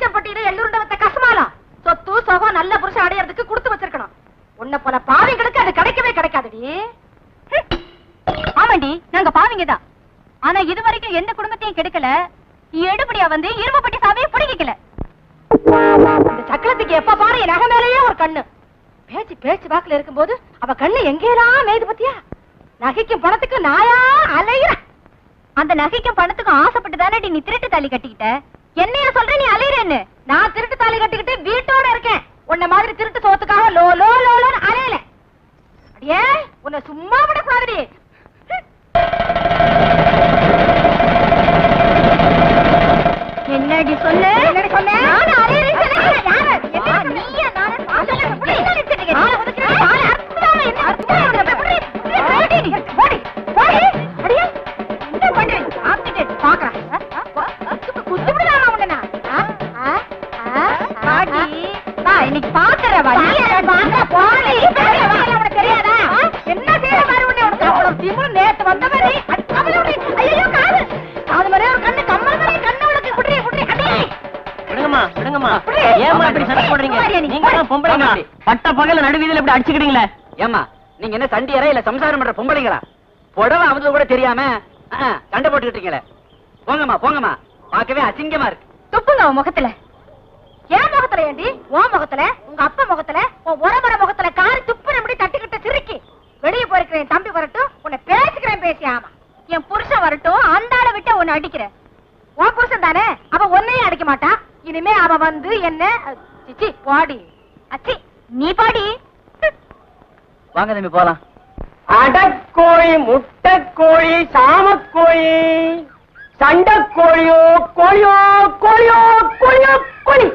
ஈச்சப்பட்டியில எள்ளுருண்டவத்த கசமாலம் சொத்து சோகம் நல்ல புருஷன் அடையறதுக்கு கொடுத்து வச்சிருக்கணும். உன்னை போல பாவிங்களுக்கு அது கிடைக்கவே கிடைக்காதுடி. ஆமாண்டி, நாங்க பாவிங்கதான். ஆனா இது வரைக்கும் எந்த குடும்பத்தையும் கெடுக்கல. எடுபடியா வந்து இரும்புப்பட்டி சாவியை பிடிக்கல. இந்த சக்கரத்துக்கு எப்ப பாரு என் நகை மேலேயே ஒரு கண்ணு. பேச்சு பேச்சு வாக்குல இருக்கும்போது அவ கண்ணு எங்கேயெல்லாம் மேய்து பத்தியா? நகைக்கும் பணத்துக்கு நாயா அலையிற. அந்த நகைக்கும் பணத்துக்கும் ஆசைப்பட்டு தானே நீ திருட்டு தாலி கட்டிக்கிட்ட. என்னைய சொல்ற நீ அலையிறன்னு? நான் திருட்டு தாலி கட்டிக்கிட்டு வீட்டோட இருக்கேன். உன்ன மாதிரி திருட்டு சோத்துக்காக லோ லோ லோன்னு அலையல. அடியே உன்னை சும்மா விடக்கூடாதுடி. என்னடி சொன்ன? என்னடி சொன்ன? நான் அலையிறேன். நீயா நானே பாக்கல. புடி நினைச்சிட்டீங்க. நான் உனக்கு பால அர்த்தமா என்ன அர்த்தமா புடி. ஓடி ஓடி ஓடி. அடியே என்ன பண்றீ? ஆப்டிகே பாக்கறேன். குத்துடுறானா உன்ன? பாடி வா, இன்னைக்கு பாக்குற வா. நீ பாக்க போடி. உனக்கு தெரியாதா? என்ன செய்யற மாதிரி உன்னை உனக்கு அவ்வளவு திமிரு நேத்து வந்த மாதிரி அவ்வளவு. ஐயோ காது காது மாதிரி ஒரு கண்ணு கம்மல் மாதிரி கண்ணு உனக்கு புடி புடி. அடே விடுங்கம்மா விடுங்கம்மா. ஏமா இப்படி சண்டை போடுறீங்க? நீங்க தான் பொம்பளைங்க. பட்ட பகல நடுவீதியில இப்படி அடிச்சுக்கிட்டீங்களே. ஏமா நீங்க என்ன சண்டியரா இல்ல சம்சாரம் பண்ற பொம்பளைங்களா? புடவை அவது கூட தெரியாம சண்டை போட்டுக்கிட்டீங்களே. போங்கம்மா போங்கம்மா, பார்க்கவே அசிங்கமா இருக்கு. துப்புங்க உன் முகத்துல. ஏன் முகத்துல ஏண்டி? உன் முகத்துல, உங்க அப்பா முகத்துல, உன் உறமுறை முகத்துல காரி துப்பு நம்பி தட்டிக்கிட்ட சிரிக்கி. வெளியே போயிருக்கிறேன் தம்பி வரட்டும், உன்னை பேசிக்கிறேன் பேசி. ஆமா என் புருஷன் வரட்டும், அந்த ஆளை விட்டு உன்னை அடிக்கிறேன். உன் புருஷன் தானே, அவ ஒன்னையும் அடிக்க மாட்டான். இனிமே அவ வந்து என்ன சிச்சி பாடி அச்சி நீ பாடி. வாங்க தம்பி போலாம். அடக்கோழி, முட்டைக்கோழி, சாமக்கோழி, சண்டைக்கோழியோ கோழியோ கோழியோ கோழியோ கோழி.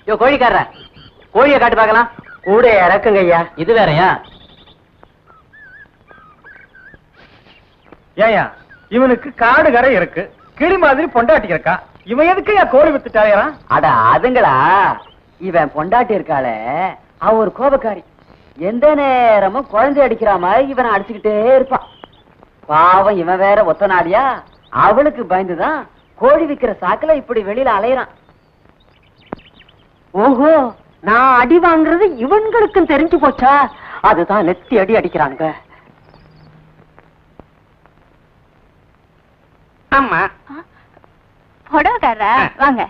யோ கோழிக்காரர, கோழியை காட்டு பார்க்கலாம். கூட இறக்குங்க ஐயா. இது வேறயா? ஏயா இவனுக்கு காடு கரை இருக்கு, கிளி மாதிரி பொண்டாட்டி இருக்கா. இவன் எதுக்கு என் கோழி வித்துட்டாயறான்? அட அதுங்களா, இவன் பொண்டாட்டி இருக்காளே அவ ஒரு கோபக்காரி. எந்த நேரமும் குழந்தை அடிக்கிற மாதிரி இவனை அடிச்சுக்கிட்டே இருப்பான். பாவம் இவன் வேற ஒத்த நாடியா, அவளுக்கு பயந்துதான் கோழி விக்கிற சாக்குல இப்படி வெளியில அலையறான். ஓஹோ, நான் அடி வாங்குறது இவன்களுக்கும் தெரிஞ்சு போச்சா? அதுதான் நெத்தி அடி அடிக்கிறாங்க. ஆமா புடவைக்காரரா வாங்க.